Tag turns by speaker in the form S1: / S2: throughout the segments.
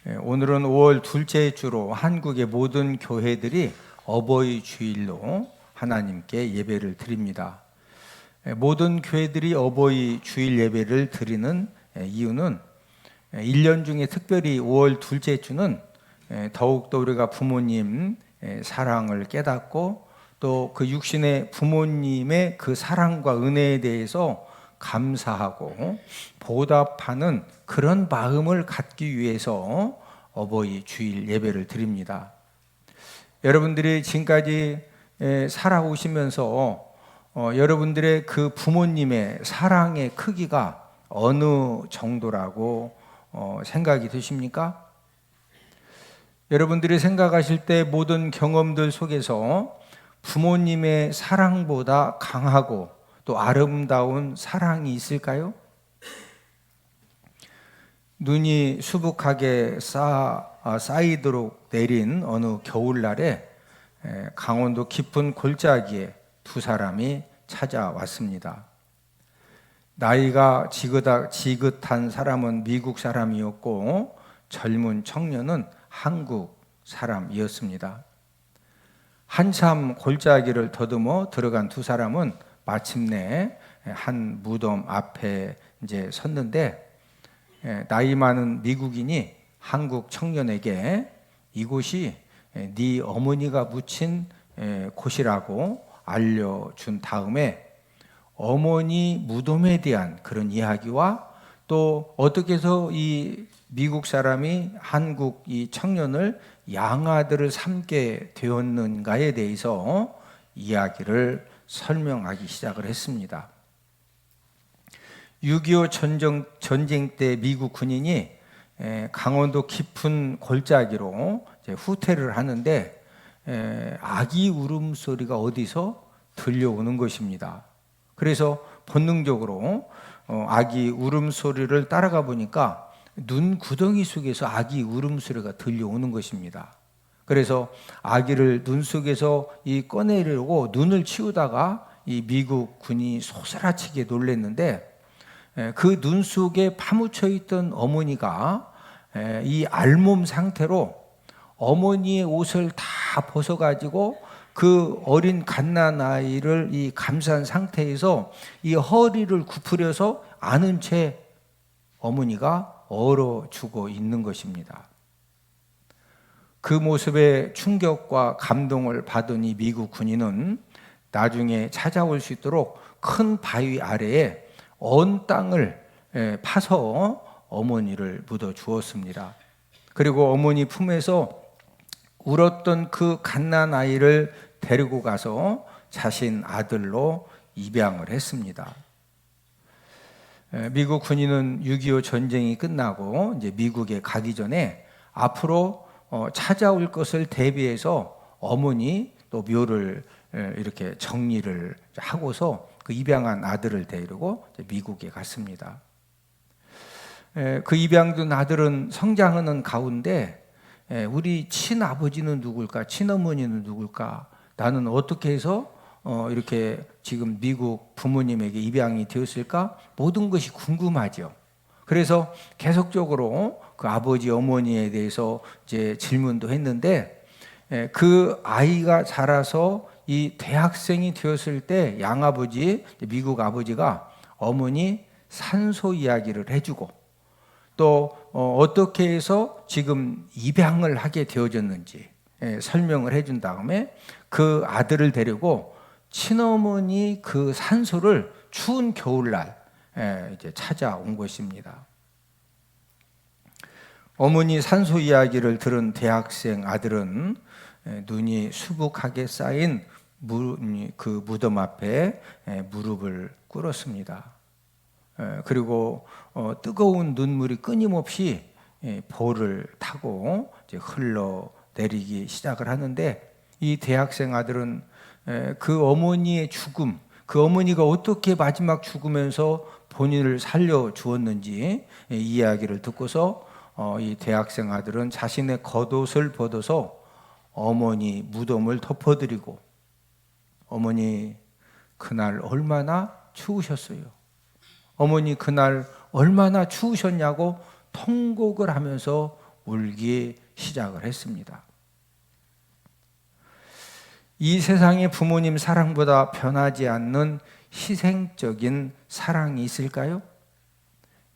S1: 오늘은 5월 둘째 주로 한국의 모든 교회들이 어버이 주일로 하나님께 예배를 드립니다. 모든 교회들이 어버이 주일 예배를 드리는 이유는 1년 중에 특별히 5월 둘째 주는 더욱더 우리가 부모님 사랑을 깨닫고 또 그 육신의 부모님의 그 사랑과 은혜에 대해서 감사하고 보답하는 그런 마음을 갖기 위해서 어버이 주일 예배를 드립니다. 여러분들이 지금까지 살아오시면서 여러분들의 그 부모님의 사랑의 크기가 어느 정도라고 생각이 드십니까? 여러분들이 생각하실 때 모든 경험들 속에서 부모님의 사랑보다 강하고 또 아름다운 사랑이 있을까요? 눈이 수북하게 쌓이도록 내린 어느 겨울날에 강원도 깊은 골짜기에 두 사람이 찾아왔습니다. 나이가 지긋한 사람은 미국 사람이었고 젊은 청년은 한국 사람이었습니다. 한참 골짜기를 더듬어 들어간 두 사람은 마침내 한 무덤 앞에 이제 섰는데 나이 많은 미국인이 한국 청년에게 이곳이 네 어머니가 묻힌 곳이라고 알려준 다음에 어머니 무덤에 대한 그런 이야기와 또 어떻게 해서 이 미국 사람이 한국 이 청년을 양아들을 삼게 되었는가에 대해서 이야기를 설명하기 시작을 했습니다. 6.25 전쟁 때 미국 군인이 강원도 깊은 골짜기로 후퇴를 하는데 아기 울음소리가 어디서 들려오는 것입니다. 그래서 본능적으로 아기 울음소리를 따라가 보니까 눈 구덩이 속에서 아기 울음소리가 들려오는 것입니다. 그래서 아기를 눈 속에서 꺼내려고 눈을 치우다가 이 미국 군이 소스라치게 놀랐는데 그 눈 속에 파묻혀 있던 어머니가 이 알몸 상태로 어머니의 옷을 다 벗어가지고 그 어린 갓난아이를 이 감싼 상태에서 이 허리를 굽으려서 안은 채 어머니가 얼어 죽어 있는 것입니다. 그 모습에 충격과 감동을 받은 이 미국 군인은 나중에 찾아올 수 있도록 큰 바위 아래에 언 땅을 파서 어머니를 묻어 주었습니다. 그리고 어머니 품에서 울었던 그 갓난아이를 데리고 가서 자신 아들로 입양을 했습니다. 미국 군인은 6.25 전쟁이 끝나고 이제 미국에 가기 전에 앞으로 찾아올 것을 대비해서 어머니 또 묘를 이렇게 정리를 하고서 그 입양한 아들을 데리고 미국에 갔습니다. 그 입양된 아들은 성장하는 가운데 우리 친아버지는 누굴까? 친어머니는 누굴까? 나는 어떻게 해서 이렇게 지금 미국 부모님에게 입양이 되었을까? 모든 것이 궁금하죠. 그래서 계속적으로 그 아버지 어머니에 대해서 이제 질문도 했는데 그 아이가 자라서 이 대학생이 되었을 때 양아버지 미국 아버지가 어머니 산소 이야기를 해주고 또 어떻게 해서 지금 입양을 하게 되어졌는지 설명을 해준 다음에 그 아들을 데리고 친어머니 그 산소를 추운 겨울날 이제 찾아온 것입니다. 어머니 산소 이야기를 들은 대학생 아들은 눈이 수북하게 쌓인 그 무덤 앞에 무릎을 꿇었습니다. 그리고 뜨거운 눈물이 끊임없이 볼을 타고 이제 흘러내리기 시작을 하는데 이 대학생 아들은 그 어머니의 죽음, 그 어머니가 어떻게 마지막 죽으면서 본인을 살려주었는지 이야기를 듣고서 이 대학생 아들은 자신의 겉옷을 벗어서 어머니 무덤을 덮어드리고 어머니 그날 얼마나 추우셨어요. 어머니 그날 얼마나 추우셨냐고 통곡을 하면서 울기 시작을 했습니다. 이 세상에 부모님 사랑보다 변하지 않는 희생적인 사랑이 있을까요?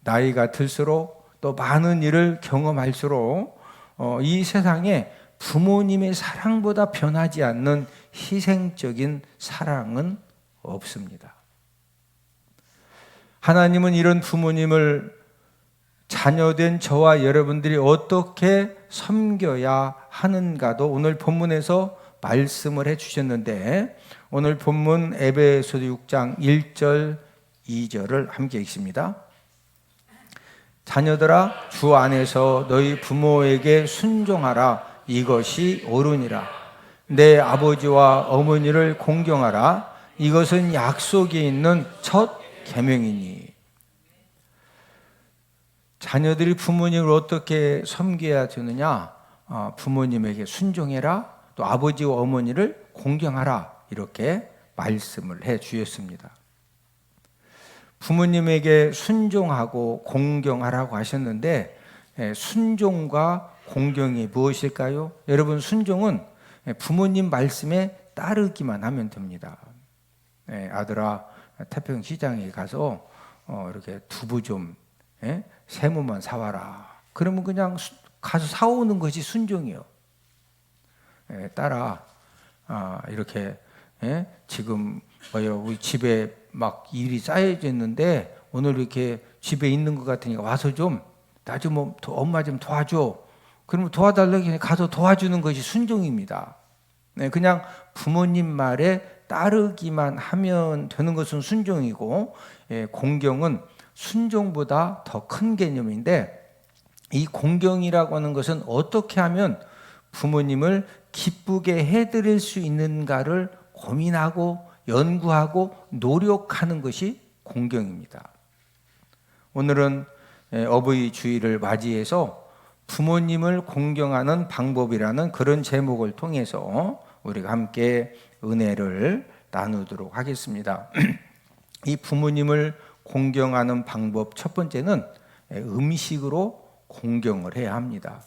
S1: 나이가 들수록 또 많은 일을 경험할수록 이 세상에 부모님의 사랑보다 변하지 않는 희생적인 사랑은 없습니다. 하나님은 이런 부모님을 자녀된 저와 여러분들이 어떻게 섬겨야 하는가도 오늘 본문에서 말씀을 해주셨는데, 오늘 본문 에베소서 6장 1절 2절을 함께 읽습니다. 자녀들아, 주 안에서 너희 부모에게 순종하라. 이것이 옳으니라. 내 아버지와 어머니를 공경하라. 이것은 약속이 있는 첫 계명이니. 자녀들이 부모님을 어떻게 섬겨야 되느냐? 부모님에게 순종해라. 또 아버지와 어머니를 공경하라. 이렇게 말씀을 해 주셨습니다. 부모님에게 순종하고 공경하라고 하셨는데, 순종과 공경이 무엇일까요? 여러분, 순종은 부모님 말씀에 따르기만 하면 됩니다. 아들아, 태평 시장에 가서 이렇게 두부 좀 세무만 사와라. 그러면 그냥 가서 사오는 것이 순종이요. 딸아, 이렇게 지금 우리 집에 막 일이 쌓여져 있는데 오늘 이렇게 집에 있는 것 같으니까 와서 좀 나 좀 엄마 좀 도와줘. 그러면 도와달라고 가서 도와주는 것이 순종입니다. 그냥 부모님 말에 따르기만 하면 되는 것은 순종이고, 공경은 순종보다 더 큰 개념인데, 이 공경이라고 하는 것은 어떻게 하면 부모님을 기쁘게 해드릴 수 있는가를 고민하고 연구하고 노력하는 것이 공경입니다. 오늘은 어버이 주일을 맞이해서 부모님을 공경하는 방법이라는 그런 제목을 통해서 우리가 함께 은혜를 나누도록 하겠습니다. 이 부모님을 공경하는 방법 첫 번째는 음식으로 공경을 해야 합니다.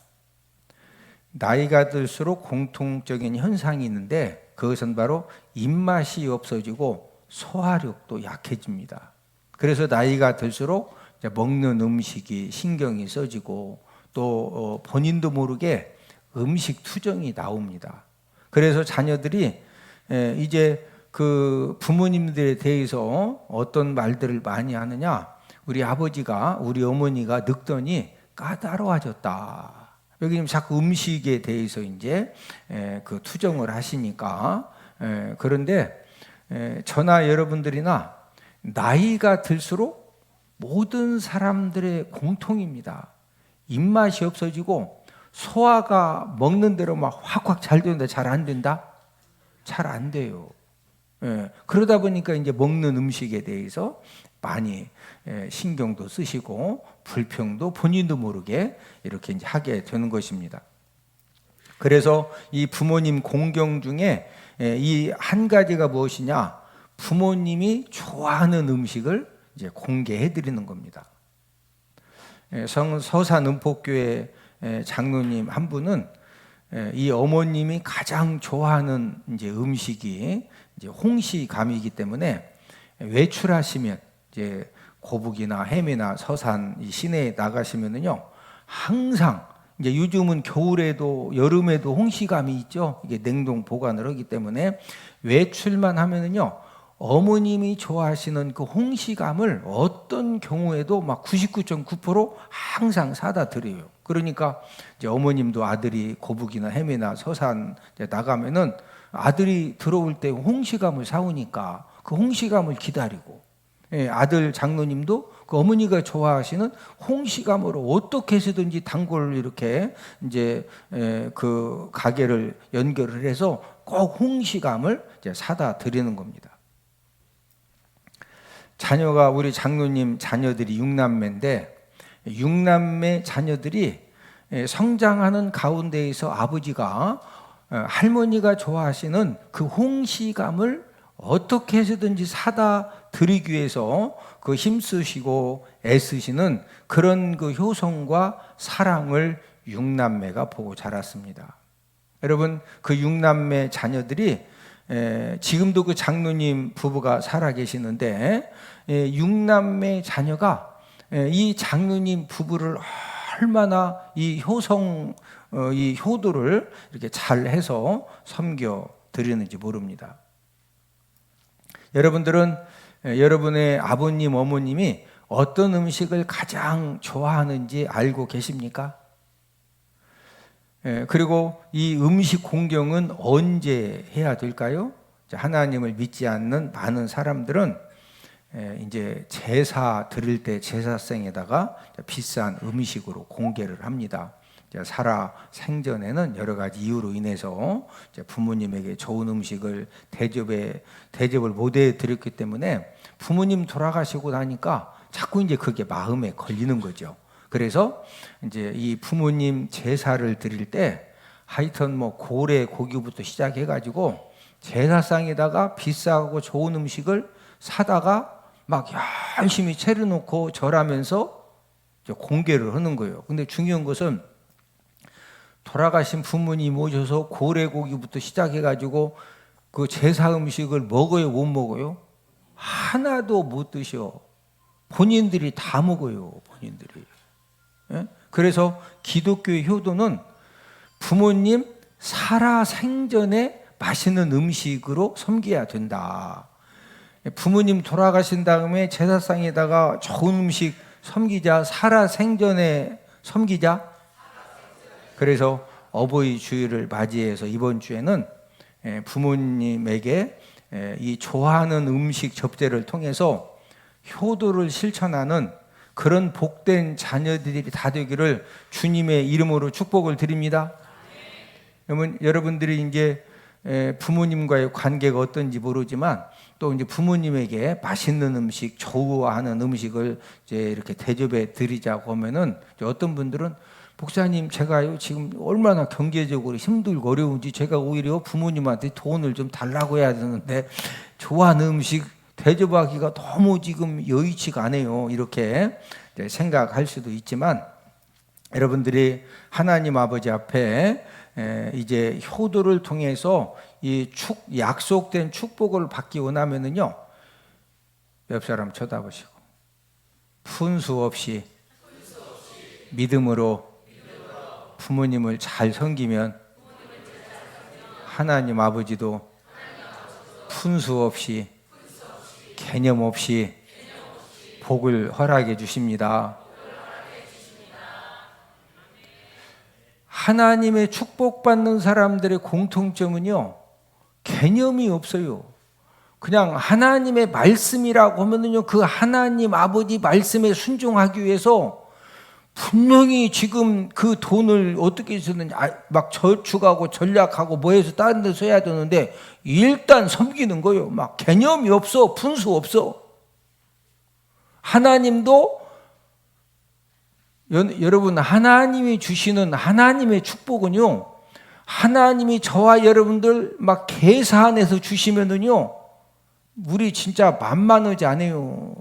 S1: 나이가 들수록 공통적인 현상이 있는데, 그것은 바로 입맛이 없어지고 소화력도 약해집니다. 그래서 나이가 들수록 먹는 음식이 신경이 써지고 또 본인도 모르게 음식 투정이 나옵니다. 그래서 자녀들이 이제 그 부모님들에 대해서 어떤 말들을 많이 하느냐, 우리 아버지가 우리 어머니가 늙더니 까다로워졌다. 여기 지금 자꾸 음식에 대해서 이제 그 투정을 하시니까, 그런데 저나 여러분들이나 나이가 들수록 모든 사람들의 공통입니다. 입맛이 없어지고 소화가 먹는 대로 막 확확 잘 되는데 잘 안 된다? 잘 안 돼요. 그러다 보니까 이제 먹는 음식에 대해서 많이 신경도 쓰시고 불평도 본인도 모르게 이렇게 이제 하게 되는 것입니다. 그래서 이 부모님 공경 중에 이 한 가지가 무엇이냐? 부모님이 좋아하는 음식을 이제 공개해 드리는 겁니다. 서산 은폭교회 장로님 한 분은 이 어머님이 가장 좋아하는 이제 음식이 이제 홍시감이기 때문에 외출하시면 이제 고북이나 해미나 서산 이 시내에 나가시면은요, 항상 이제 요즘은 겨울에도 여름에도 홍시감이 있죠. 이게 냉동 보관을 하기 때문에 외출만 하면은요, 어머님이 좋아하시는 그 홍시감을 어떤 경우에도 막 99.9% 항상 사다 드려요. 그러니까 이제 어머님도 아들이 고북이나 해미나 서산 나가면은 아들이 들어올 때 홍시감을 사오니까 그 홍시감을 기다리고, 아들 장로님도 그 어머니가 좋아하시는 홍시감으로 어떻게 해서든지 단골 이렇게 이제 그 가게를 연결을 해서 꼭 홍시감을 이제 사다 드리는 겁니다. 자녀가 우리 장로님 자녀들이 6남매인데 6남매 자녀들이 성장하는 가운데에서 아버지가 할머니가 좋아하시는 그 홍시감을 어떻게 해서든지 사다 드리기 위해서 그 힘쓰시고 애쓰시는 그런 그 효성과 사랑을 육남매가 보고 자랐습니다. 여러분, 그 육남매 자녀들이 지금도 그 장로님 부부가 살아 계시는데, 육남매 자녀가 이 장로님 부부를 얼마나 이 이 효도를 이렇게 잘 해서 섬겨 드리는지 모릅니다. 여러분들은 여러분의 아버님, 어머님이 어떤 음식을 가장 좋아하는지 알고 계십니까? 그리고 이 음식 공경은 언제 해야 될까요? 하나님을 믿지 않는 많은 사람들은 이제 제사 드릴 때 제사상에다가 비싼 음식으로 공개를 합니다. 살아 생전에는 여러 가지 이유로 인해서 부모님에게 좋은 음식을 대접을 못 해드렸기 때문에 부모님 돌아가시고 나니까 자꾸 이제 그게 마음에 걸리는 거죠. 그래서 이제 이 부모님 제사를 드릴 때 하여튼 뭐 고래 고기부터 시작해가지고 제사상에다가 비싸고 좋은 음식을 사다가 막 열심히 차려놓고 절하면서 공개를 하는 거예요. 근데 중요한 것은 돌아가신 부모님 모셔서 고래 고기부터 시작해가지고 그 제사 음식을 먹어요, 못 먹어요? 하나도 못 드셔. 본인들이 다 먹어요, 본인들이. 그래서 기독교의 효도는 부모님 살아 생전에 맛있는 음식으로 섬겨야 된다. 부모님 돌아가신 다음에 제사상에다가 좋은 음식 섬기자, 살아 생전에 섬기자. 그래서 어버이 주일을 맞이해서 이번 주에는 부모님에게 이 좋아하는 음식 접대를 통해서 효도를 실천하는 그런 복된 자녀들이 다 되기를 주님의 이름으로 축복을 드립니다. 여러분들이 이제 부모님과의 관계가 어떤지 모르지만 또 이제 부모님에게 맛있는 음식, 좋아하는 음식을 이제 이렇게 대접해 드리자고 하면은 어떤 분들은 목사님, 제가요 지금 얼마나 경제적으로 힘들고 어려운지 제가 오히려 부모님한테 돈을 좀 달라고 해야 되는데 좋아하는 음식 대접하기가 너무 지금 여의치가 않아요. 이렇게 생각할 수도 있지만 여러분들이 하나님 아버지 앞에 이제 효도를 통해서 이 약속된 축복을 받기 원하면은요, 옆 사람 쳐다보시고 분수 없이 믿음으로 부모님을 잘 섬기면 하나님 아버지도 분수 없이 개념 없이 복을 허락해 주십니다. 하나님의 축복받는 사람들의 공통점은요, 개념이 없어요. 그냥 하나님의 말씀이라고 하면은요, 그 하나님 아버지 말씀에 순종하기 위해서 분명히 지금 그 돈을 어떻게 쓰는지 막 저축하고 전략하고 뭐해서 다른 데 써야 되는데 일단 섬기는 거예요. 막 개념이 없어, 분수 없어. 하나님도 여러분, 하나님이 주시는 하나님의 축복은요, 하나님이 저와 여러분들 막 계산해서 주시면은요, 우리 진짜 만만하지 않아요.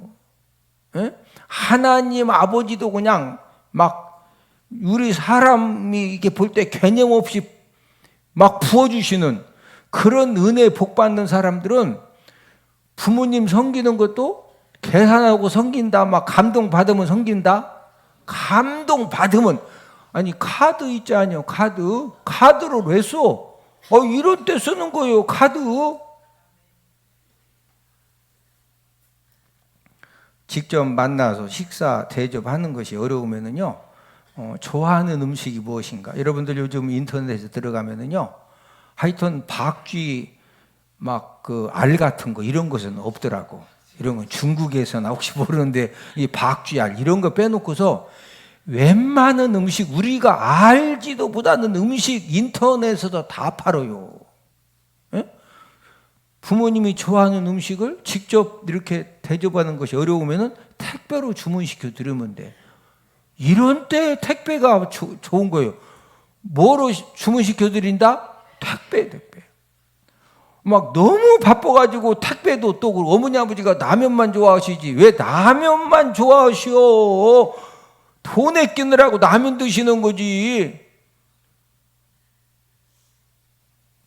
S1: 에? 하나님 아버지도 그냥 막 우리 사람이 이렇게 볼 때 개념 없이 막 부어주시는 그런 은혜 복 받는 사람들은 부모님 섬기는 것도 계산하고 섬긴다, 막 감동 받으면 섬긴다. 감동 받으면, 아니 카드 있지 않요? 카드로 왜 써? 이런 때 쓰는 거예요, 카드. 직접 만나서 식사 대접하는 것이 어려우면은요, 좋아하는 음식이 무엇인가? 여러분들 요즘 인터넷에 들어가면은요, 하여튼 박쥐 막 그 알 같은 거 이런 것은 없더라고. 이런 건 중국에서나 혹시 모르는데 이 박쥐 알 이런 거 빼놓고서 웬만한 음식 우리가 알지도 못하는 음식 인터넷에서 다 팔아요. 에? 부모님이 좋아하는 음식을 직접 이렇게 대접하는 것이 어려우면은 택배로 주문시켜 드리면 돼. 이런 때 택배가 좋은 거예요. 뭐로 주문시켜 드린다? 택배. 막 너무 바빠가지고 택배도 또 어머니 아버지가 라면만 좋아하시지 왜 라면만 좋아하시오? 돈에 끼느라고 라면 드시는 거지.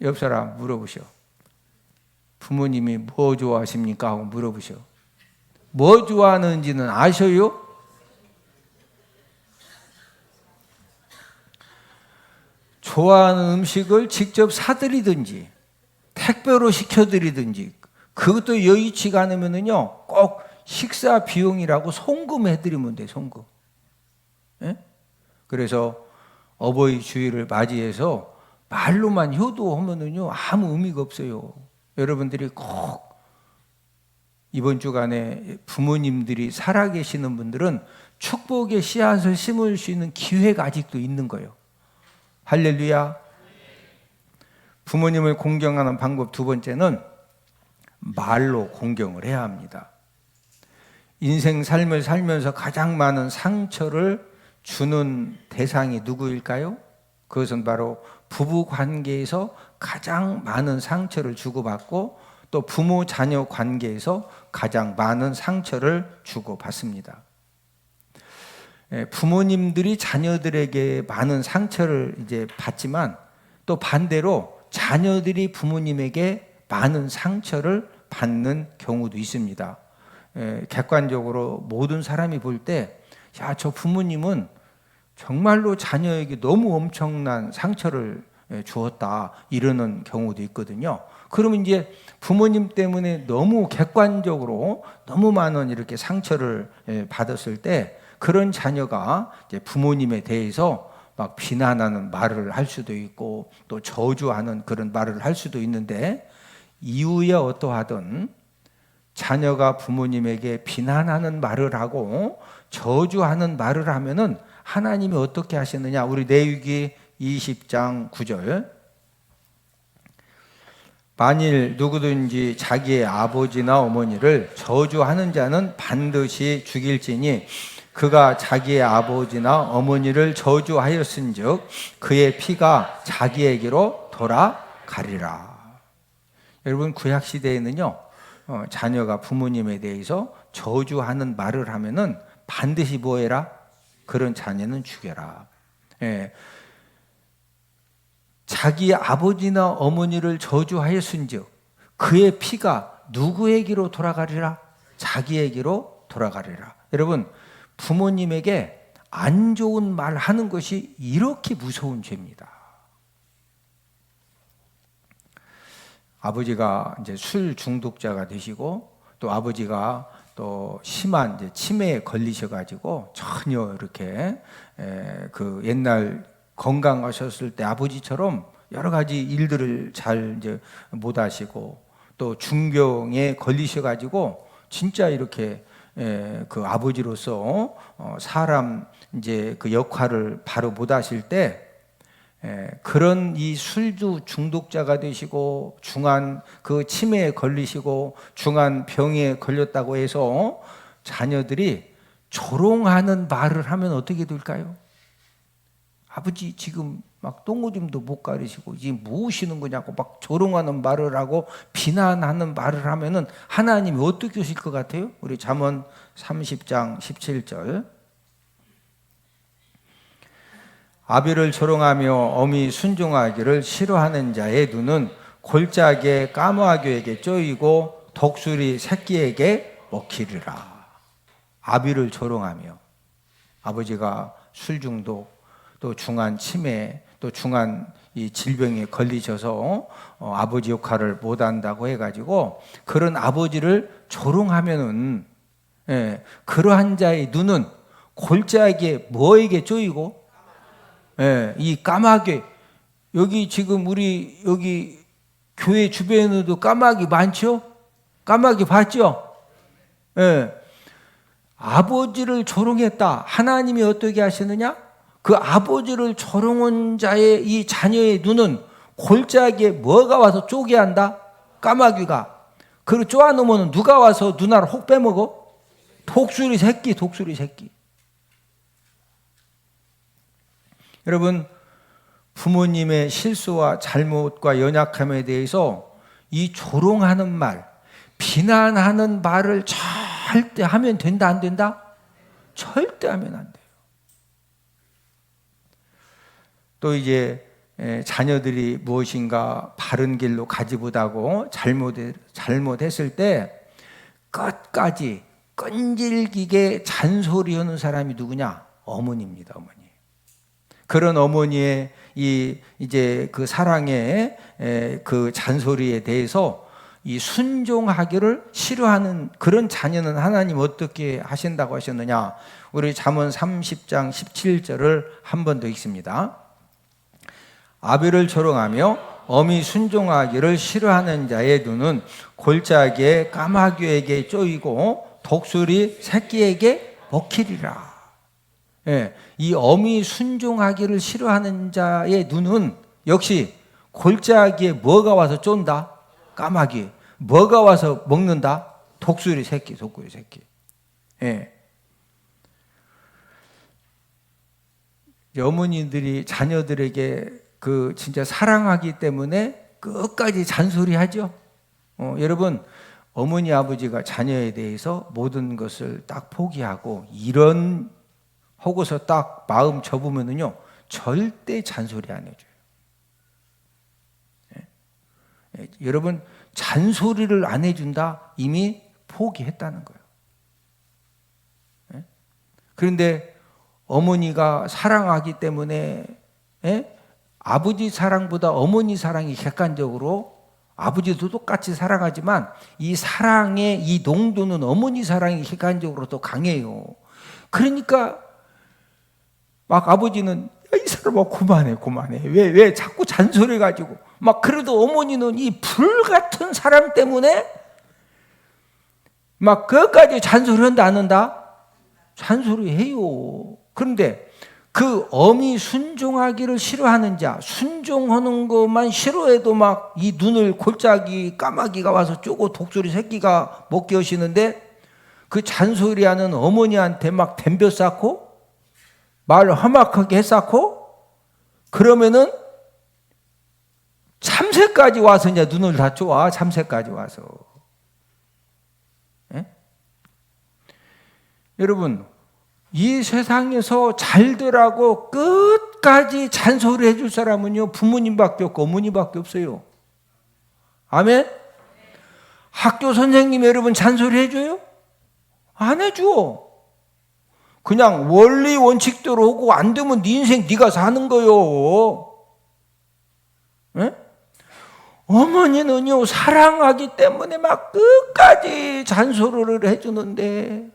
S1: 옆 사람 물어보셔. 부모님이 뭐 좋아하십니까? 하고 물어보셔. 뭐 좋아하는지는 아셔요? 좋아하는 음식을 직접 사드리든지 택배로 시켜드리든지 그것도 여의치가 않으면은요 꼭 식사 비용이라고 송금해드리면 돼. 송금. 예? 그래서 어버이 주일을 맞이해서 말로만 효도하면은요 아무 의미가 없어요. 여러분들이 꼭 이번 주간에 부모님들이 살아계시는 분들은 축복의 씨앗을 심을 수 있는 기회가 아직도 있는 거예요. 할렐루야. 부모님을 공경하는 방법 두 번째는 말로 공경을 해야 합니다. 인생 삶을 살면서 가장 많은 상처를 주는 대상이 누구일까요? 그것은 바로 부부 관계에서 가장 많은 상처를 주고받고 또 부모 자녀 관계에서 가장 많은 상처를 주고받습니다. 부모님들이 자녀들에게 많은 상처를 이제 받지만 또 반대로 자녀들이 부모님에게 많은 상처를 받는 경우도 있습니다. 객관적으로 모든 사람이 볼 때, 야, 저 부모님은 정말로 자녀에게 너무 엄청난 상처를 주었다 이러는 경우도 있거든요. 그러면 이제 부모님 때문에 너무 객관적으로 너무 많은 이렇게 상처를 받았을 때 그런 자녀가 이제 부모님에 대해서 막 비난하는 말을 할 수도 있고 또 저주하는 그런 말을 할 수도 있는데 이유야 어떠하든 자녀가 부모님에게 비난하는 말을 하고 저주하는 말을 하면은 하나님이 어떻게 하시느냐? 우리 레위기 20장 9절. 만일 누구든지 자기의 아버지나 어머니를 저주하는 자는 반드시 죽일지니 그가 자기의 아버지나 어머니를 저주하였은즉 그의 피가 자기에게로 돌아가리라. 여러분 구약 시대에는요 자녀가 부모님에 대해서 저주하는 말을 하면은 반드시 뭐해라? 그런 자녀는 죽여라. 예. 자기 아버지나 어머니를 저주하였은즉 그의 피가 누구에게로 돌아가리라? 자기에게로 돌아가리라. 여러분 부모님에게 안 좋은 말 하는 것이 이렇게 무서운 죄입니다. 아버지가 이제 술 중독자가 되시고 또 아버지가 또 심한 이제 치매에 걸리셔가지고 전혀 이렇게 그 옛날 건강하셨을 때 아버지처럼 여러 가지 일들을 잘 이제 못 하시고 또 중병에 걸리셔가지고 진짜 이렇게 그 아버지로서 사람 이제 그 역할을 바로 못 하실 때 그런 이 술주 중독자가 되시고 중한 그 치매에 걸리시고 중한 병에 걸렸다고 해서 자녀들이 조롱하는 말을 하면 어떻게 될까요? 아버지 지금 막 똥오줌도 못 가리시고 이게 무엇이는 거냐고 막 조롱하는 말을 하고 비난하는 말을 하면은 하나님이 어떻게 하실 것 같아요? 우리 잠언 30장 17절. 아비를 조롱하며 어미 순종하기를 싫어하는 자의 눈은 골짜기에 까마귀에게 쪼이고 독수리 새끼에게 먹히리라. 아비를 조롱하며 아버지가 술 중독 또 중한 치매 또 중한 이 질병에 걸리셔서 아버지 역할을 못한다고 해가지고 그런 아버지를 조롱하면은 그러한 자의 눈은 골짜기에 뭐에게 쪼이고 이 까마귀 여기 지금 우리 여기 교회 주변에도 까마귀 많죠? 까마귀 봤죠? 아버지를 조롱했다. 하나님이 어떻게 하시느냐? 그 아버지를 조롱한 자의 이 자녀의 눈은 골짜기에 뭐가 와서 쪼개 한다? 까마귀가. 그리고 쪼아놓으면 누가 와서 누나를 혹 빼먹어? 독수리 새끼, 독수리 새끼. 여러분, 부모님의 실수와 잘못과 연약함에 대해서 이 조롱하는 말, 비난하는 말을 절대 하면 된다, 안 된다? 절대 하면 안 돼요. 또 이제 자녀들이 무엇인가 바른 길로 가지 못하고 잘못했을 때 끝까지 끈질기게 잔소리하는 사람이 누구냐? 어머니입니다. 어머니. 그런 어머니의 이제 그 사랑의 그 잔소리에 대해서 이 순종하기를 싫어하는 그런 자녀는 하나님 어떻게 하신다고 하셨느냐? 우리 잠언 30장 17절을 한 번 더 읽습니다. 아비를 조롱하며 어미 순종하기를 싫어하는 자의 눈은 골짜기에 까마귀에게 쪼이고 독수리 새끼에게 먹히리라. 예, 이 어미 순종하기를 싫어하는 자의 눈은 역시 골짜기에 뭐가 와서 쫀다? 까마귀. 뭐가 와서 먹는다? 독수리 새끼. 예. 어머니들이 자녀들에게 그 진짜 사랑하기 때문에 끝까지 잔소리하죠. 여러분, 어머니 아버지가 자녀에 대해서 모든 것을 딱 포기하고 이런 하고서 딱 마음 접으면은요 절대 잔소리 안 해줘요. 예? 여러분, 잔소리를 안 해준다? 이미 포기했다는 거예요. 예? 그런데 어머니가 사랑하기 때문에 아버지 사랑보다 어머니 사랑이 객관적으로, 아버지도 똑같이 사랑하지만 이 사랑의 이 농도는 어머니 사랑이 객관적으로 더 강해요. 그러니까 막 아버지는 이 사람아 그만해. 왜 자꾸 잔소리 가지고 막. 그래도 어머니는 이 불같은 사랑 때문에 막 끝까지 잔소리한다 안 한다? 잔소리해요. 그런데 그 어미 순종하기를 싫어하는 자, 순종하는 것만 싫어해도 막 이 눈을 골짜기 까마귀가 와서 쪼고 독수리 새끼가 먹게 하시는데 그 잔소리하는 어머니한테 막 덤벼 쌓고 말 험악하게 했었고, 그러면은 참새까지 와서 이제 눈을 다 쪼아. 참새까지 와서. 예? 여러분, 이 세상에서 잘 되라고 끝까지 잔소리 해줄 사람은요 부모님밖에 없고 어머니밖에 없어요. 아멘? 학교 선생님 여러분 잔소리 해줘요? 안 해줘. 그냥 원리 원칙대로 하고 안 되면 네 인생 네가 사는 거요. 예? 어머니는요 사랑하기 때문에 막 끝까지 잔소리를 해주는데,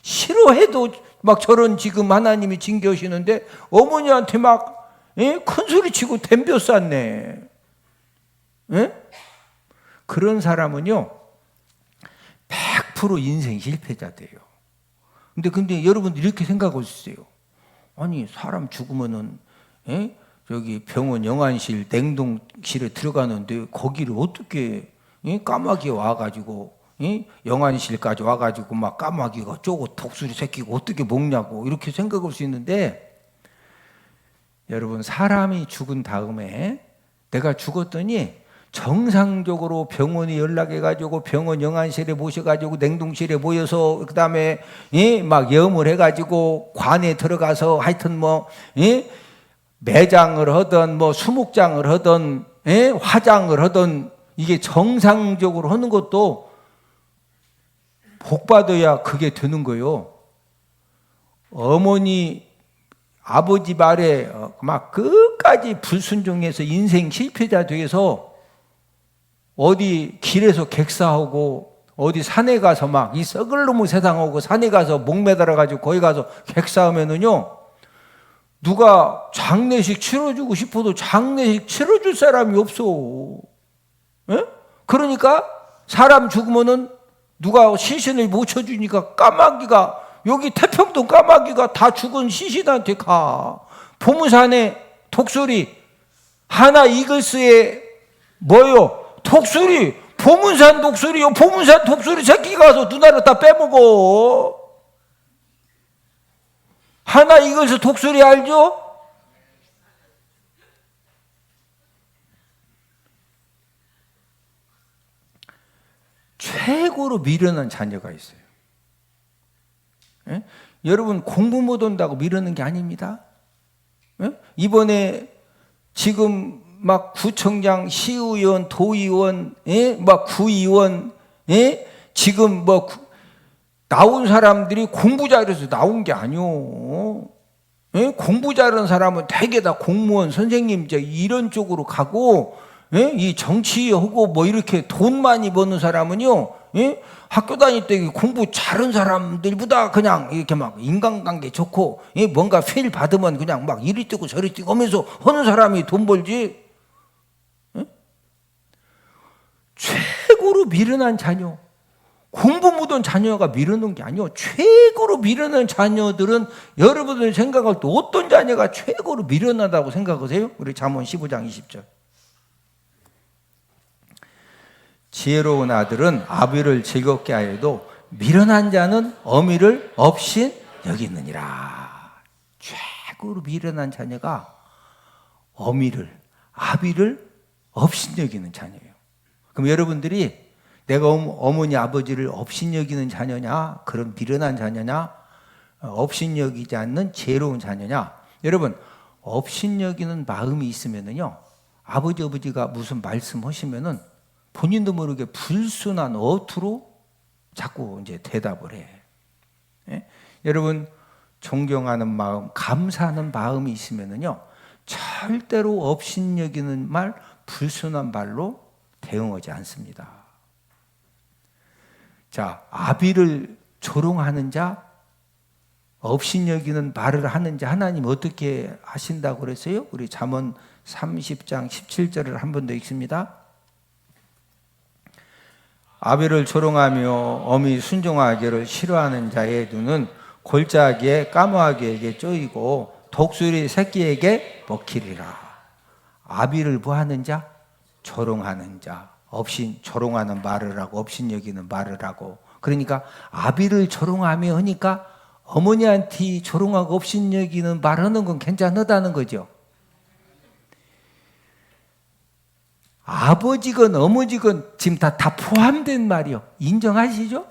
S1: 싫어해도 막 저런 지금 하나님이 징계하시는데 어머니한테 막 큰 소리 치고 덤벼 쌌네. 그런 사람은요 100% 인생 실패자 돼요. 근데 여러분들 이렇게 생각할 수 있어요. 아니 사람 죽으면은 저기 병원 영안실 냉동실에 들어가는데 거기를 어떻게 까마귀 와가지고 영안실까지 와가지고 막 까마귀가 쪼고 독수리 새끼가 어떻게 먹냐고 이렇게 생각할 수 있는데, 여러분 사람이 죽은 다음에 내가 죽었더니 정상적으로 병원에 연락해가지고 병원 영안실에 모셔가지고 냉동실에 모여서 그 다음에 막 염을 해가지고 관에 들어가서 하여튼 뭐 매장을 하든 뭐 수목장을 하든 화장을 하든 이게 정상적으로 하는 것도 복 받아야 그게 되는 거예요. 어머니 아버지 말에 막 끝까지 불순종해서 인생 실패자 돼서 어디 길에서 객사하고 어디 산에 가서 막 이 썩을 놈의 세상하고 산에 가서 목매달아 가지고 거기 가서 객사하면은요 누가 장례식 치러주고 싶어도 장례식 치러줄 사람이 없어. 에? 그러니까 사람 죽으면은 누가 시신을 못 쳐주니까 까마귀가, 여기 태평동 까마귀가 다 죽은 시신한테 가. 보문산에 독수리 하나 이글스에 뭐요? 독수리, 보문산 독수리요. 보문산 독수리 새끼가 가서 누나를 다 빼먹어. 하나 이글스 독수리 알죠? 최고로 미련한 자녀가 있어요. 예? 여러분 공부 못 온다고 미루는 게 아닙니다. 예? 이번에 지금 막 구청장, 시의원, 도의원, 막 구의원, 지금 뭐 나온 사람들이 공부 잘해서 나온 게 아니오. 공부 잘하는 사람은 대개 다 공무원, 선생님 이런 쪽으로 가고, 이 정치하고 뭐 이렇게 돈 많이 버는 사람은요, 학교 다닐 때 공부 잘하는 사람들보다 그냥 이렇게 막 인간관계 좋고, 뭔가 필 받으면 그냥 막 이리 뛰고 저리 뛰고 하면서 하는 사람이 돈 벌지. 최고로 미련한 자녀, 공부 못한 자녀가 미루는 게 아니요. 최고로 미련한 자녀들은 여러분들이 생각할 때 어떤 자녀가 최고로 미련하다고 생각하세요? 우리 잠언 15장 20절. 지혜로운 아들은 아비를 즐겁게 하여도 미련한 자는 어미를 업신 여기느니라. 최고로 미련한 자녀가 어미를, 아비를 업신 여기는 자녀예요. 그럼 여러분들이 내가 어머니 아버지를 업신여기는 자녀냐, 그런 미련한 자녀냐, 업신여기지 않는 지혜로운 자녀냐. 여러분, 업신여기는 마음이 있으면은요, 아버지가 무슨 말씀하시면은 본인도 모르게 불순한 어투로 자꾸 이제 대답을 해. 여러분, 존경하는 마음, 감사하는 마음이 있으면은요, 절대로 업신여기는 말, 불순한 말로 대응하지 않습니다. 자, 아비를 조롱하는 자, 업신여기는 말을 하는 자, 하나님 어떻게 하신다고 그랬어요? 우리 잠언 30장 17절을 한 번 더 읽습니다. 아비를 조롱하며 어미 순종하기를 싫어하는 자의 눈은 골짜기에 까마귀에게 쪼이고 독수리 새끼에게 먹히리라. 아비를 뭐하는 자? 조롱하는 자. 조롱하는 말을 하고 업신여기는 말을 하고. 그러니까 아비를 조롱하며 하니까 어머니한테 조롱하고 업신여기는 말하는 건 괜찮다는 거죠. 아버지건 어머니건 지금 다 포함된 말이요. 인정하시죠?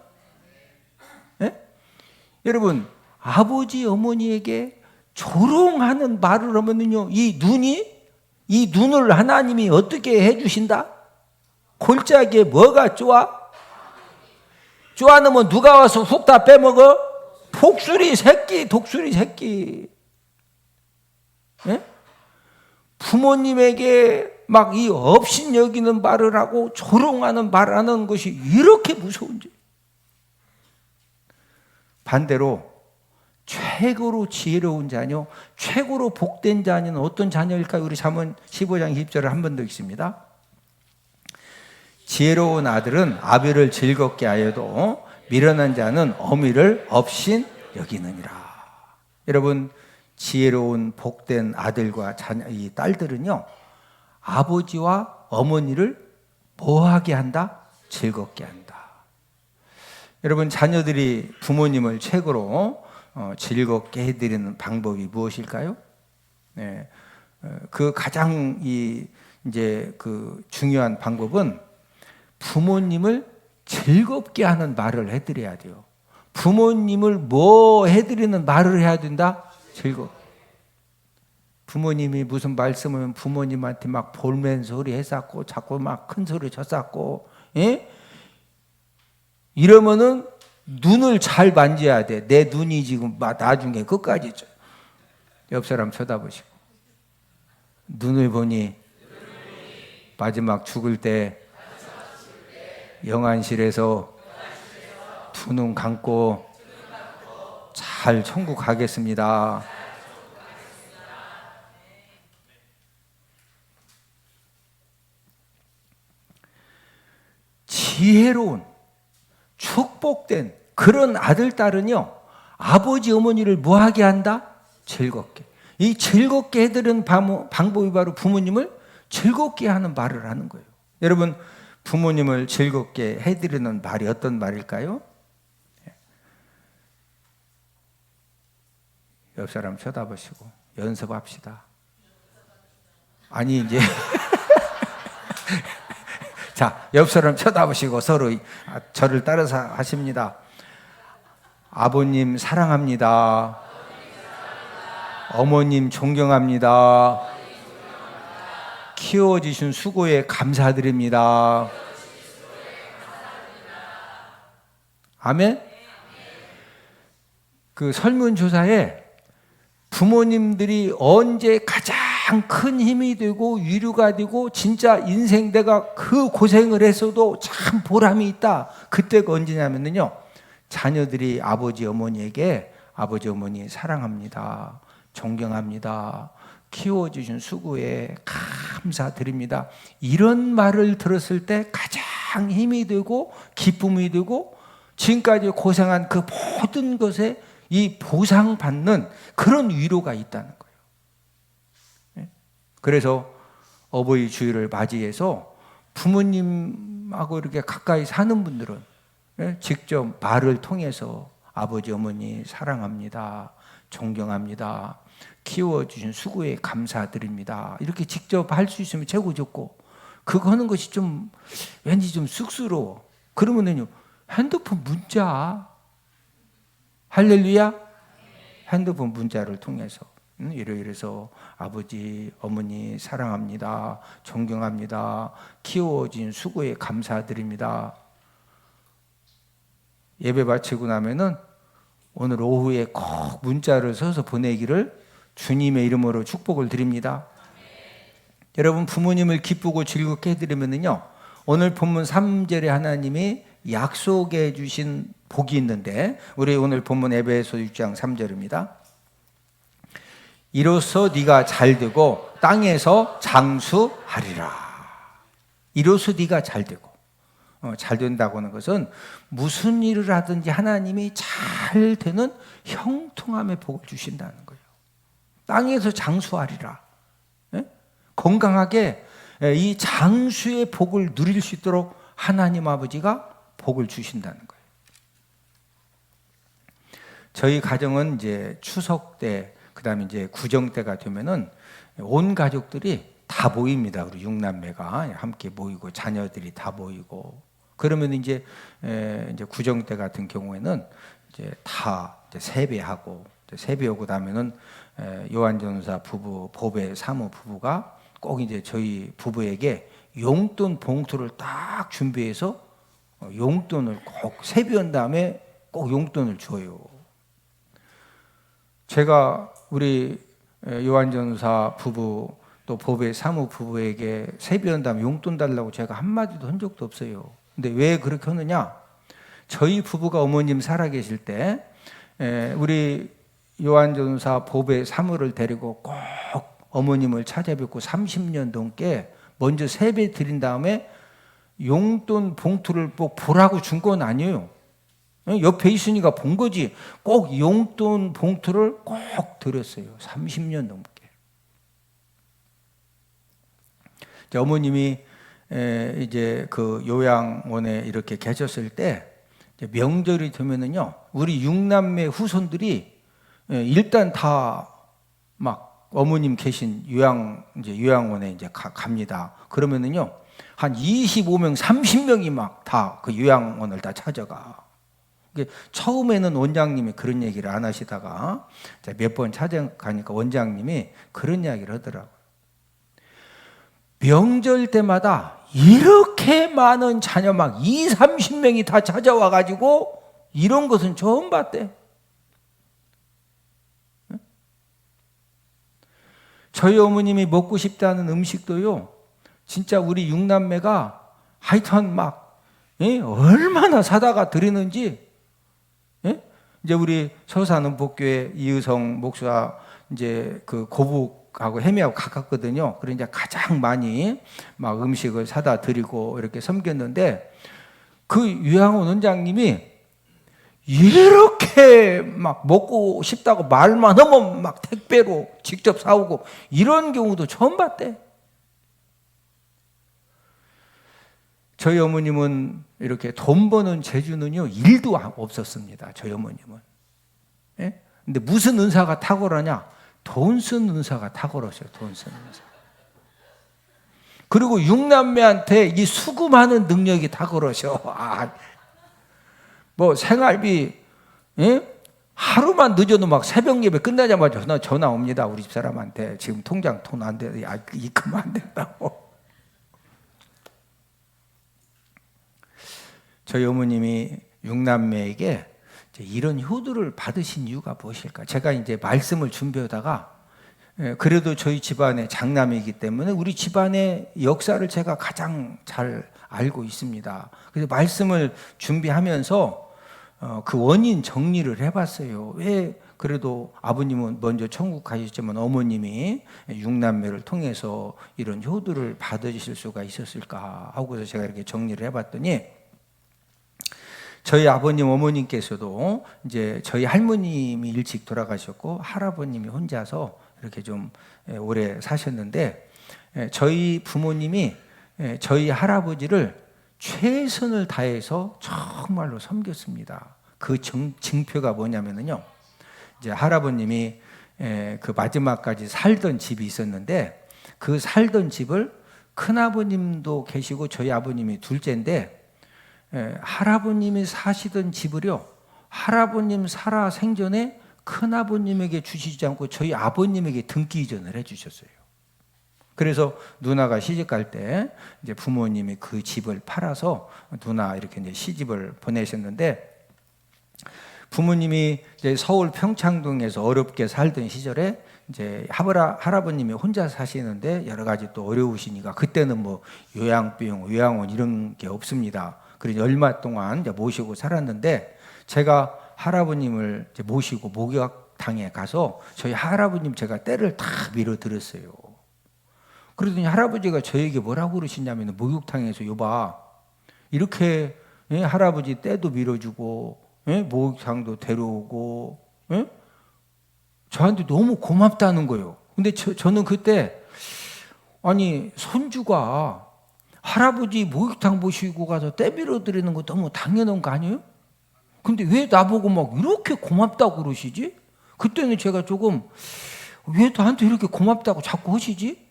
S1: 여러분, 아버지 어머니에게 조롱하는 말을 하면요, 이 눈을 하나님이 어떻게 해주신다? 골짜기에 뭐가 쪼아? 쪼아놓으면 누가 와서 훅 다 빼먹어? 독수리 새끼. 부모님에게 막 이 업신여기는 말을 하고 조롱하는 말을 하는 것이 이렇게 무서운지. 반대로 최고로 지혜로운 자녀, 최고로 복된 자녀는 어떤 자녀일까요? 우리 잠언 15장 20절을 한 번 더 읽습니다. 지혜로운 아들은 아비를 즐겁게 하여도 미련한 자는 어미를 업신 여기느니라. 여러분, 지혜로운 복된 아들과 자녀, 이 딸들은요, 아버지와 어머니를 뭐하게 한다? 즐겁게 한다. 여러분, 자녀들이 부모님을 최고로 즐겁게 해드리는 방법이 무엇일까요? 네, 그 가장 이제 그 중요한 방법은 부모님을 즐겁게 하는 말을 해드려야 돼요. 부모님을 뭐 해드리는 말을 해야 된다? 즐겁게. 부모님이 무슨 말씀하면 부모님한테 막 볼멘 소리 했었고 자꾸 막 큰 소리 쳤었고, 이러면은 눈을 잘 만져야 돼. 내 눈이 지금 막 나중에 끝까지 옆 사람 쳐다보시고, 눈을 보니 마지막 죽을 때 영안실에서 두 눈 감고 잘 천국 가겠습니다. 지혜로운 축복된 그런 아들, 딸은요, 아버지, 어머니를 뭐하게 한다? 즐겁게. 이 즐겁게 해드리는 방법이 바로 부모님을 즐겁게 하는 말을 하는 거예요. 여러분, 부모님을 즐겁게 해드리는 말이 어떤 말일까요? 옆 사람 쳐다보시고 연습합시다. 아니, 이제 자, 옆 사람 쳐다보시고 서로 저를 따라서 하십니다. 아버님 사랑합니다. 어머님 존경합니다. 키워주신 수고에 감사드립니다. 아멘. 그 설문조사에 부모님들이 언제 가장 큰 힘이 되고 위로가 되고 진짜 인생 내가 그 고생을 했어도 참 보람이 있다, 그때가 언제냐면요, 자녀들이 아버지 어머니에게 아버지 어머니 사랑합니다, 존경합니다, 키워주신 수고에 감사드립니다, 이런 말을 들었을 때 가장 힘이 되고 기쁨이 되고 지금까지 고생한 그 모든 것에 이 보상받는 그런 위로가 있다는 거예요. 그래서 어버이 주일을 맞이해서 부모님하고 이렇게 가까이 사는 분들은 직접 말을 통해서 아버지 어머니 사랑합니다, 존경합니다, 키워주신 수고에 감사드립니다, 이렇게 직접 할 수 있으면 최고 좋고, 그거 하는 것이 좀 왠지 좀 쑥스러워. 그러면은요, 핸드폰 문자, 할렐루야, 핸드폰 문자를 통해서 이래서 아버지 어머니 사랑합니다, 존경합니다, 키워진 수고에 감사드립니다, 예배 바치고 나면은 오늘 오후에 꼭 문자를 써서 보내기를 주님의 이름으로 축복을 드립니다. 여러분, 부모님을 기쁘고 즐겁게 해드리면은요, 오늘 본문 3절에 하나님이 약속해 주신 복이 있는데, 우리 오늘 본문 에베소 6장 3절입니다. 이로써 네가 잘되고 땅에서 장수하리라. 이로써 네가 잘되고, 잘된다고 하는 것은 무슨 일을 하든지 하나님이 잘 되는 형통함의 복을 주신다는 거예요. 땅에서 장수하리라. 건강하게 이 장수의 복을 누릴 수 있도록 하나님 아버지가 복을 주신다는 거예요. 저희 가정은 이제 추석 때, 그다음에 이제 구정 때가 되면은 온 가족들이 다 모입니다. 우리 6남매가 함께 모이고 자녀들이 다 모이고, 그러면 이제 구정 때 같은 경우에는 이제 다 이제 세배하고, 세배하고 나면은 요한 전도사 부부, 보배 사모 부부가 꼭 이제 저희 부부에게 용돈 봉투를 딱 준비해서 용돈을 꼭 세배한 다음에 꼭 용돈을 줘요. 제가 우리 요한 전도사 부부 또 보배 사모 부부에게 세배한 다음에 용돈 달라고 제가 한마디도 한 적도 없어요. 근데 왜 그렇게 하느냐? 저희 부부가 어머님 살아계실 때 우리 요한 전도사 보배 사모를 데리고 꼭 어머님을 찾아뵙고 30년 넘게 먼저 세배 드린 다음에 용돈 봉투를 꼭 보라고 준 건 아니에요. 옆에 있으니까 본 거지. 꼭 용돈 봉투를 꼭 드렸어요. 30년 넘게. 어머님이 이제 그 요양원에 이렇게 계셨을 때 명절이 되면은요, 우리 6남매 후손들이 일단 다 막 어머님 계신 요양원에 이제 갑니다. 그러면은요, 한 25명, 30명이 막 다 그 요양원을 다 찾아가. 처음에는 원장님이 그런 얘기를 안 하시다가 몇 번 찾아가니까 원장님이 그런 이야기를 하더라고요. 명절 때마다 이렇게 많은 자녀 막 20, 30명이 다 찾아와가지고 이런 것은 처음 봤대. 저희 어머님이 먹고 싶다는 음식도요, 진짜 우리 6남매가 하여튼 막 얼마나 사다가 드리는지. 이제 우리 서사는 복교회 이의성 목사 이제 그 고북하고 해미하고 가깝거든요. 그래 이제 가장 많이 막 음식을 사다 드리고 이렇게 섬겼는데, 그 요양원 원장님이 이렇게 막 먹고 싶다고 말만 하면 막 택배로 직접 사오고 이런 경우도 처음 봤대. 저희 어머님은 이렇게 돈 버는 재주는요, 일도 없었습니다. 저희 어머님은. 예? 근데 무슨 은사가 탁월하냐? 돈 쓰는 은사가 탁월하셔요. 돈 쓰는 은사. 그리고 6남매한테 이 수금하는 능력이 탁월하셔. 뭐 생활비, 예? 하루만 늦어도 막 새벽 예배 끝나자마자 전화 옵니다. 우리 집사람한테 지금 통장 돈 안 돼, 입금 안 된다고. 저희 어머님이 6남매에게 이런 효도를 받으신 이유가 무엇일까? 제가 이제 말씀을 준비하다가 그래도 저희 집안의 장남이기 때문에 우리 집안의 역사를 제가 가장 잘 알고 있습니다. 그래서 말씀을 준비하면서 그 원인 정리를 해봤어요. 왜 그래도 아버님은 먼저 천국 가셨지만 어머님이 6남매를 통해서 이런 효도를 받으실 수가 있었을까 하고서 제가 이렇게 정리를 해봤더니 저희 아버님 어머님께서도 이제 저희 할머님이 일찍 돌아가셨고 할아버님이 혼자서 이렇게 좀 오래 사셨는데 저희 부모님이 저희 할아버지를 최선을 다해서 정말로 섬겼습니다. 그 증표가 뭐냐면요, 이제 할아버님이 그 마지막까지 살던 집이 있었는데 그 살던 집을 큰아버님도 계시고 저희 아버님이 둘째인데 할아버님이 사시던 집을요, 할아버님 살아 생전에 큰아버님에게 주시지 않고 저희 아버님에게 등기 이전을 해주셨어요. 그래서 누나가 시집 갈 때 이제 부모님이 그 집을 팔아서 누나 이렇게 이제 시집을 보내셨는데, 부모님이 이제 서울 평창동에서 어렵게 살던 시절에 이제 할아버님이 혼자 사시는데 여러 가지 또 어려우시니까 그때는 뭐 요양병, 요양원 이런 게 없습니다. 그래서 얼마 동안 이제 모시고 살았는데 제가 할아버님을 이제 모시고 목욕탕에 가서 저희 할아버님 제가 때를 다 밀어드렸어요. 그러더니 할아버지가 저에게 뭐라고 그러시냐면 목욕탕에서 여봐 이렇게 할아버지 때도 밀어주고 목욕탕도 데려오고 저한테 너무 고맙다는 거예요. 근데 저는 그때 아니 손주가 할아버지 목욕탕 모시고 가서 때 밀어드리는 거 너무 당연한 거 아니에요? 근데 왜 나보고 막 이렇게 고맙다고 그러시지? 그때는 제가 조금 왜 나한테 이렇게 고맙다고 자꾸 하시지?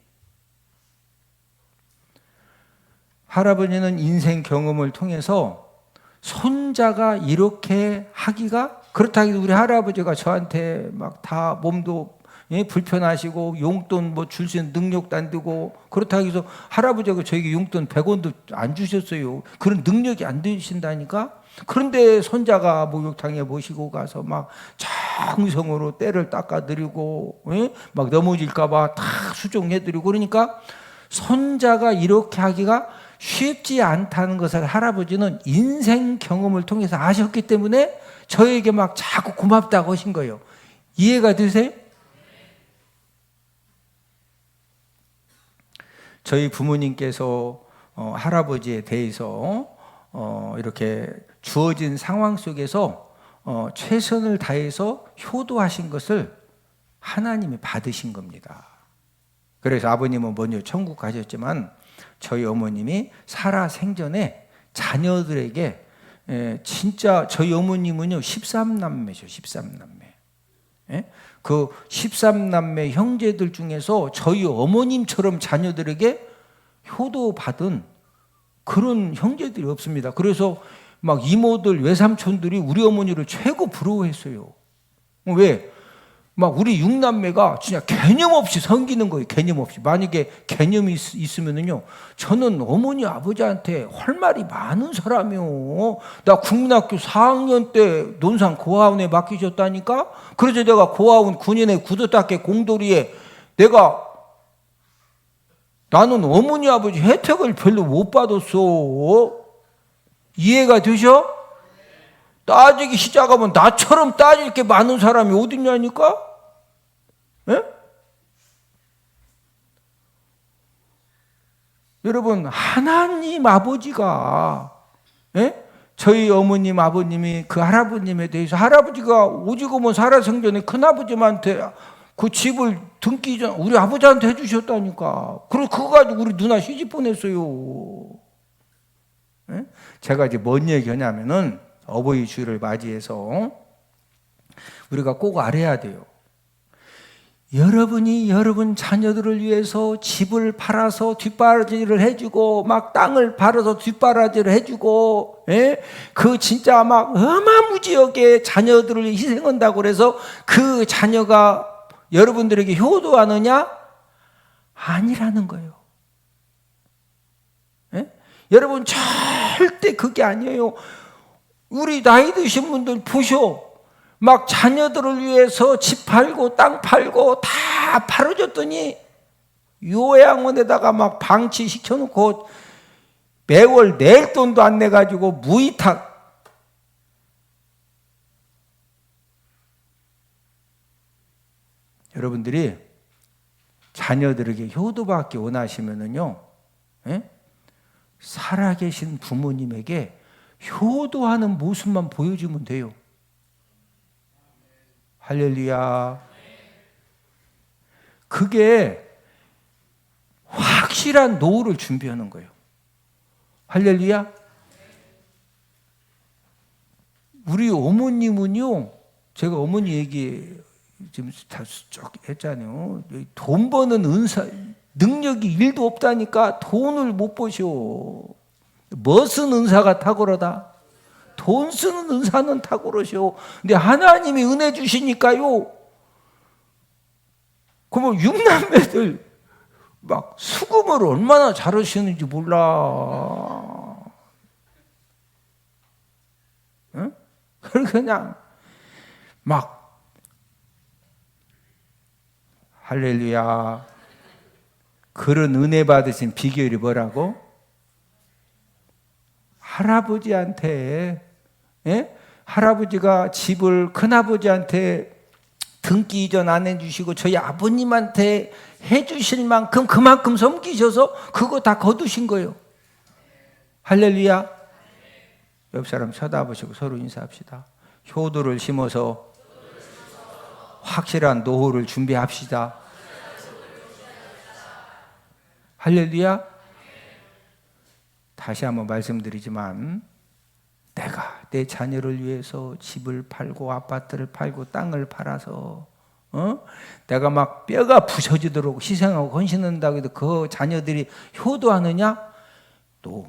S1: 할아버지는 인생 경험을 통해서 손자가 이렇게 하기가, 그렇다고 해도 우리 할아버지가 저한테 막 다 몸도 불편하시고 용돈 뭐 줄 수 있는 능력도 안 되고 그렇다고 해서 할아버지가 저에게 용돈 100원도 안 주셨어요. 그런 능력이 안 되신다니까. 그런데 손자가 목욕탕에 모시고 가서 막 정성으로 때를 닦아드리고 막 넘어질까봐 다 수정해드리고 그러니까 손자가 이렇게 하기가 쉽지 않다는 것을 할아버지는 인생 경험을 통해서 아셨기 때문에 저에게 막 자꾸 고맙다고 하신 거예요. 이해가 되세요? 저희 부모님께서 할아버지에 대해서 이렇게 주어진 상황 속에서 최선을 다해서 효도하신 것을 하나님이 받으신 겁니다. 그래서 아버님은 먼저 천국 가셨지만 저희 어머님이 살아 생전에 자녀들에게 진짜 저희 어머님은요 13남매죠. 13남매. 그 13남매 형제들 중에서 저희 어머님처럼 자녀들에게 효도받은 그런 형제들이 없습니다. 그래서 막 이모들 외삼촌들이 우리 어머니를 최고 부러워했어요. 왜? 막 우리 6남매가 진짜 개념 없이 섬기는 거예요. 개념 없이. 만약에 개념이 있으면은요, 저는 어머니 아버지한테 할 말이 많은 사람이요. 나 국민학교 4학년 때 논산 고아원에 맡기셨다니까. 그래서 내가 고아원 군인의 구두닦기 공돌이에 나는 어머니 아버지 혜택을 별로 못 받았어. 이해가 되셔? 따지기 시작하면 나처럼 따질 게 많은 사람이 어딨냐니까? 예? 여러분, 하나님 아버지가 저희 어머님 아버님이 그 할아버님에 대해서 할아버지가 오지고만 살아생전에 큰아버님한테 그 집을 등기 전 우리 아버지한테 해주셨다니까. 그리고 그거 가지고 우리 누나 시집 보냈어요. 제가 이제 뭔 얘기하냐면은 어버이 주일을 맞이해서 우리가 꼭 알아야 돼요. 여러분이 여러분 자녀들을 위해서 집을 팔아서 뒷바라지를 해주고 막 땅을 팔아서 뒷바라지를 해주고 그 진짜 막 어마무지하게 자녀들을 희생한다고 그래서 그 자녀가 여러분들에게 효도하느냐? 아니라는 거예요. 여러분 절대 그게 아니에요. 우리 나이 드신 분들 보셔. 막 자녀들을 위해서 집 팔고 땅 팔고 다 팔아줬더니 요양원에다가 막 방치시켜놓고 매월 낼 돈도 안 내가지고 무이탁. 여러분들이 자녀들에게 효도받기 원하시면은요, 살아계신 부모님에게 효도하는 모습만 보여주면 돼요. 할렐루야. 그게 확실한 노후를 준비하는 거예요. 할렐루야. 우리 어머님은요, 제가 어머니 얘기 지금 다 쭉 했잖아요. 돈 버는 은사, 능력이 1도 없다니까 돈을 못 버셔. 멋은 은사가 탁월하다. 돈 쓰는 은사는 탁월하셔. 근데 하나님이 은혜 주시니까요. 그러면 6남매들 막 수금을 얼마나 잘하시는지 몰라. 응? 그냥 막 할렐루야. 그런 은혜 받으신 비결이 뭐라고? 할아버지한테, 할아버지가 집을 큰아버지한테 등기 이전 안 해주시고 저희 아버님한테 해주실 만큼 그만큼 섬기셔서 그거 다 거두신 거예요. 할렐루야. 옆 사람 쳐다보시고 서로 인사합시다. 효도를 심어서 확실한 노후를 준비합시다. 할렐루야. 다시 한번 말씀드리지만 내가 내 자녀를 위해서 집을 팔고 아파트를 팔고 땅을 팔아서 내가 막 뼈가 부서지도록 희생하고 헌신한다고 해도 그 자녀들이 효도하느냐? 또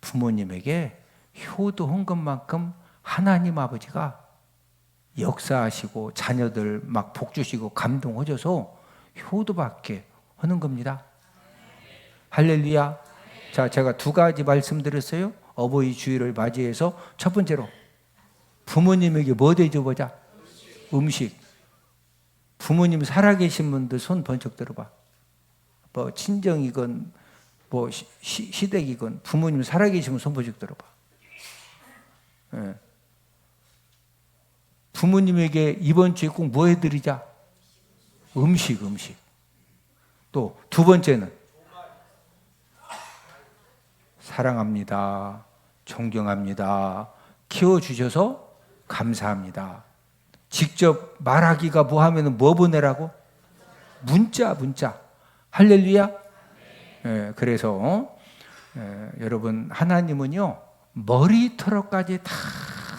S1: 부모님에게 효도한 것만큼 하나님 아버지가 역사하시고 자녀들 막 복 주시고 감동해줘서 효도받게 하는 겁니다. 할렐루야. 자, 제가 2가지 말씀드렸어요. 어버이 주일을 맞이해서 첫 번째로 부모님에게 뭐 대줘보자? 음식. 부모님 살아계신 분들 손 번쩍 들어봐. 뭐 친정이건 뭐 시댁이건 부모님 살아계시면 손 번쩍 들어봐. 네. 부모님에게 이번 주에 꼭 뭐 해드리자? 음식. 또 2번째는 사랑합니다. 존경합니다. 키워주셔서 감사합니다. 직접 말하기가 뭐 하면은 뭐 보내라고? 문자. 할렐루야. 그래서 여러분 하나님은요 머리털까지 다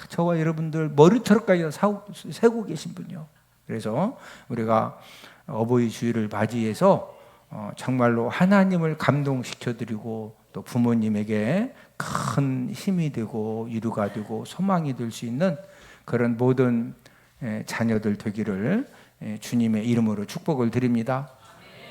S1: 저와 여러분들 머리털까지 세고 계신 분이요. 그래서 우리가 어버이 주일을 맞이해서 정말로 하나님을 감동시켜드리고 또 부모님에게 큰 힘이 되고 위로가 되고 소망이 될 수 있는 그런 모든 자녀들 되기를 주님의 이름으로 축복을 드립니다.